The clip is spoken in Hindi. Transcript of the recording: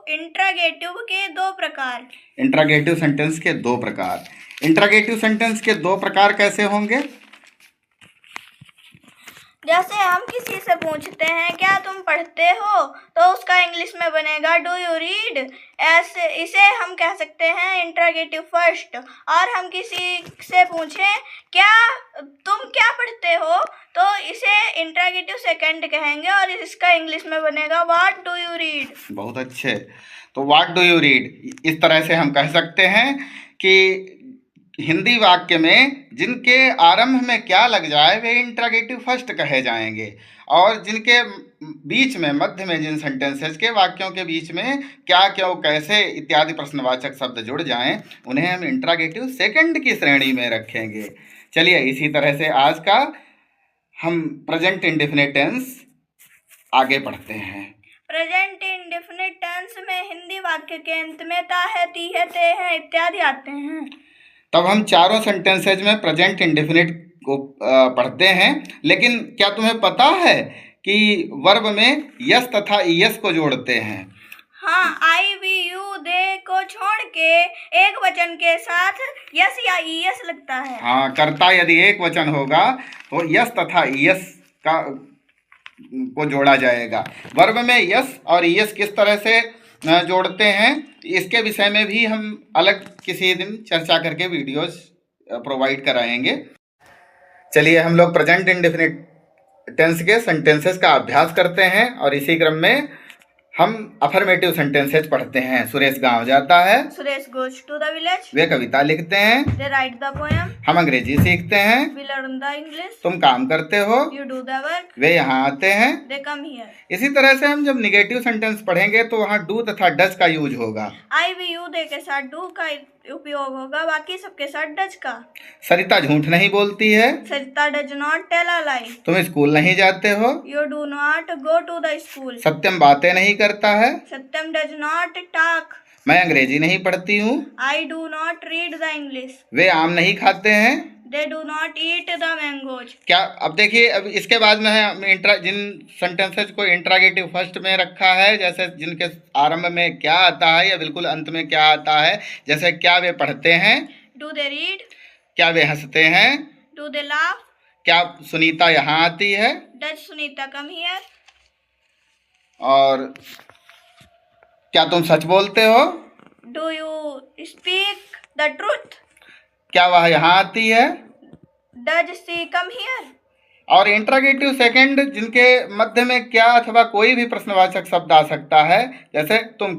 इंट्रागेटिव के दो प्रकार। इंट्रागेटिव सेंटेंस के दो प्रकार। इंट्रागेटिव सेंटेंस के दो प्रकार कैसे होंगे? जैसे हम किसी से पूछते हैं क्या तुम पढ़ते हो, तो उसका इंग्लिश में बनेगा डू यू रीड। ऐसे इसे हम कह सकते हैं इंट्रागेटिव फर्स्ट। और हम किसी से पूछें क्या तुम क्या पढ़ते हो, तो इसे इंट्रागेटिव सेकंड कहेंगे और इसका इंग्लिश में बनेगा व्हाट डू यू रीड। बहुत अच्छे। तो व्हाट डू यू रीड, इस तरह से हम कह सकते हैं कि हिंदी वाक्य में जिनके आरंभ में क्या लग जाए वे इंट्रागेटिव फर्स्ट कहे जाएंगे, और जिनके बीच में मध्य में जिन सेंटेंसेस के वाक्यों के बीच में क्या क्यों कैसे इत्यादि प्रश्नवाचक शब्द जुड़ जाएं उन्हें हम इंट्रागेटिव सेकंड की श्रेणी में रखेंगे। चलिए इसी तरह से आज का हम प्रेजेंट इंडेफिनिट टेंस आगे पढ़ते हैं। प्रेजेंट इंडेफिनिट टेंस में हिंदी वाक्य के अंत में ता है, ती है, ते है इत्यादि आते हैं। तब हम चारों सेंटेंसेज में प्रेजेंट इंडेफिनिट को पढ़ते हैं। लेकिन क्या तुम्हें पता है कि वर्ब में यस तथा ईएस को जोड़ते हैं? हाँ, आई वी यू दे को छोड़ के एक वचन के साथ यस या ईएस लगता है। हाँ, कर्ता यदि एक वचन होगा तो यस तथा ईएस को जोड़ा जाएगा। वर्ब में यस और ईएस किस तरह से जोड़ते हैं इसके विषय में भी हम अलग किसी दिन चर्चा करके वीडियोस प्रोवाइड कराएंगे। चलिए हम लोग प्रेजेंट इंडेफिनिट टेंस के सेंटेंसेस का अभ्यास करते हैं और इसी क्रम में हम अफर्मेटिव सेंटेंसेस पढ़ते हैं। सुरेश गांव जाता है, Suresh goes to the village, वे कविता लिखते हैं, दे राइट द पोएम, हम अंग्रेजी सीखते हैं, वी लर्न द इंग्लिश, तुम काम करते हो, यू डू द वर्क, वे यहाँ आते हैं, दे कम हियर। इसी तरह से हम जब निगेटिव सेंटेंस पढ़ेंगे तो वहाँ डू तथा डज का यूज होगा। आई वी यू दे के साथ डू का उपयोग होगा, बाकी सबके साथ डज का। सरिता झूठ नहीं बोलती है, Sarita does not tell a lie, तुम स्कूल नहीं जाते हो, you do not go to the school, Satyam बातें नहीं करता है, सत्यम डज नॉट टॉक, मैं अंग्रेजी नहीं पढ़ती हूँ, I do not read the English, वे आम नहीं खाते हैं, they do not eat the mangoes. क्या अब देखिए, अब इसके बाद में है जिन सेंटेंसेस को इंट्रागेटिव फर्स्ट में रखा है, जैसे जिनके आरंभ में क्या आता है या बिल्कुल अंत में क्या आता है, जैसे क्या वे पढ़ते हैं, डू दे रीड, क्या वे हंसते हैं, डू दे लाफ, क्या सुनीता यहाँ आती है, डज सुनीता कम हियर, और क्या तुम सच बोलते हो, do you speak the truth, क्या वह यहाँ आती है, डज सी कम हियर। और इंट्रागेटिव सेकंड जिनके मध्य में क्या अथवा कोई भी प्रश्नवाचक शब्द आ सकता है, जैसे तुम